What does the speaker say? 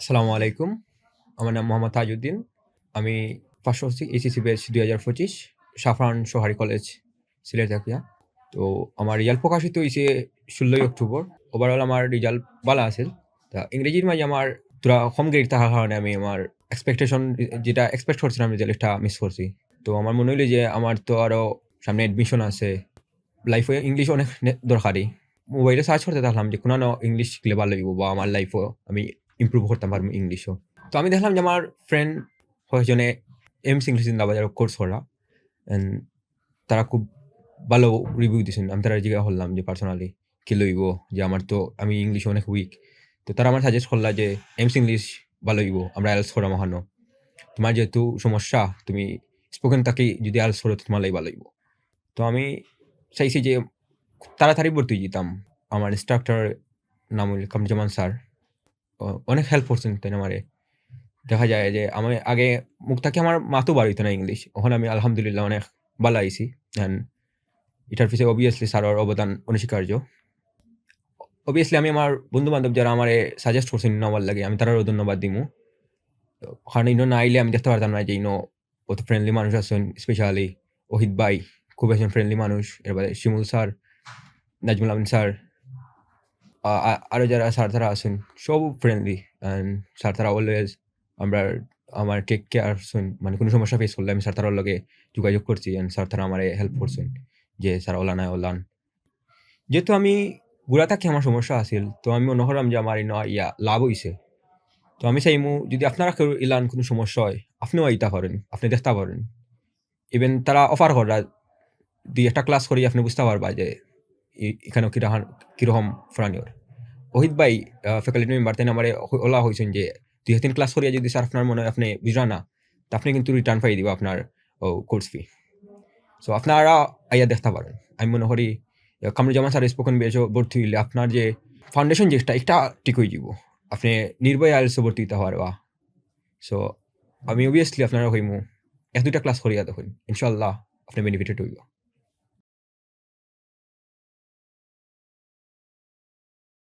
আসসালামু আলাইকুম। আমার নাম মোহাম্মদ তাজউদ্দিন। আমি পাস করছি এইচএসসি ব্যাচ ২০২৫ সাফরান সোহারি কলেজ, সিলেট থাকিয়া। তো আমার রেজাল্ট প্রকাশিত হইছে ১৬ই অক্টোবর। ওভারঅল আমার রেজাল্ট বালা আছিল। তা ইংরেজির মাঝে আমার থোড়া কম গ্রেড থাকার কারণে আমি আমার এক্সপেকটেশন যেটা এক্সপেক্ট করছিলাম রেজাল্টটা মিস করছি। তো আমার মনে হইলো যে আমার তো আরো সামনে অ্যাডমিশন আছে। লাইফে ইংলিশ অনেক দরকারি। মোবাইলে সার্চ করতে থাকলাম যে কোনো ইংলিশ শিখলে ভালো হইব বা আমার লাইফও আমি ইমপ্রুভ করতে পারবো ইংলিশও। তো আমি দেখলাম যে আমার ফ্রেন্ড কয়েকজনে এমস ইংলিশ জিন্দাবাজার কোর্স করা এন্ড তারা খুব ভালো রিভিউ দিয়েছেন। আমি তারা জিজ্ঞাসা করলাম যে পার্সোনালি কি লইব, যে আমার তো আমি ইংলিশ অনেক উইক। তো তারা আমার সাজেস্ট করলা যে এমস ইংলিশ ভালো হইব, আমরা আইএলটিএস করা মাহানো। তোমার যেহেতু সমস্যা, তুমি স্পোকেন থাকি যদি আইএলটিএস করো তোমার লাই ভালো হইব। তো আমি চাইছি যে তাড়াতাড়ি ভর্তি হয়ে যেতাম। আমার ইন্সট্রাক্টর নাম হইল কামরুজ্জামান স্যার। অনেক হেল্প করছেন তাই আমারে। দেখা যায় যে আমি আগে মুখ থেকে আমার মাতো বার হইতো না ইংলিশ। এখন আমি আলহামদুলিল্লাহ অনেক ভালো আইছি। অ্যান্ড এটার পিছে অবভিয়াসলি স্যারের অবদান অনস্বীকার্য। অবভিয়াসলি আমি আমার বন্ধু-বান্ধব যারা আমারে সাজেস্ট করছেন নেওয়ার লাগে, আমি তারারও ধন্যবাদ দিমু। কারণ ইনো না আইলে আমি দেখতে পারতাম না যে ইনো কত ফ্রেন্ডলি মানুষ আছেন। স্পেশালি ওহিদ ভাই খুব একজন ফ্রেন্ডলি মানুষ। এরপরে শিমুল স্যার, নাজমুল আমিন স্যার, আরো যারা স্যার তারা আছেন সব ফ্রেন্ডলি। অ্যান্ড স্যার তারা অলওয়েজ আমরা আমার টেক কেয়ার মানে কোনো সমস্যা ফেস করলে আমি স্যার তারার লগে যোগাযোগ করছি অ্যান্ড স্যার তারা আমারে হেল্প করছেন যে স্যার ওলা নাই ওলান। যেহেতু আমি ঘুরা থাকি আমার সমস্যা আছিল, তো আমি মনে করলাম যে আমার লাভ হইছে। তো আমি চাইমু যদি আপনারা কেউ ইলান কোনো সমস্যা হয়, আপনিও আইতা পারেন, আপনি দেখতে পারেন। ইভেন তারা অফার করা ২-১ টা ক্লাস করি আপনি বুঝতে পারবা যে এখানেও কিরকম ফরানিয়র। ওহিদ ভাই ফ্যাকাল্টি মেম্বার তাই আমারে ওলা হইছেন যে ২-৩ ক্লাস করিয়া যদি স্যার আপনার মনে হয় আপনি বুঝরা না, তা আপনি কিন্তু রিটার্ন পাই দিবা আপনার কোর্স ফি। সো আপনারা আইয়া দেখতে পারেন। আমি মনে করি কামরুজ্জামান স্যার স্পোকেন ব্যাচও ভর্তি হইলে আপনার যে ফাউন্ডেশন যেটা এটা ঠিক হয়ে যাব। আপনি নির্ভয়ে আইএলটিএস ভর্তি হইতে পারবা। সো আমি অবভিয়াসলি আপনারা কইমু ১-২ টা ক্লাস করিয়া দেখুন। ইনশাআল্লাহ আপনি বেনিফিটেড হইবা।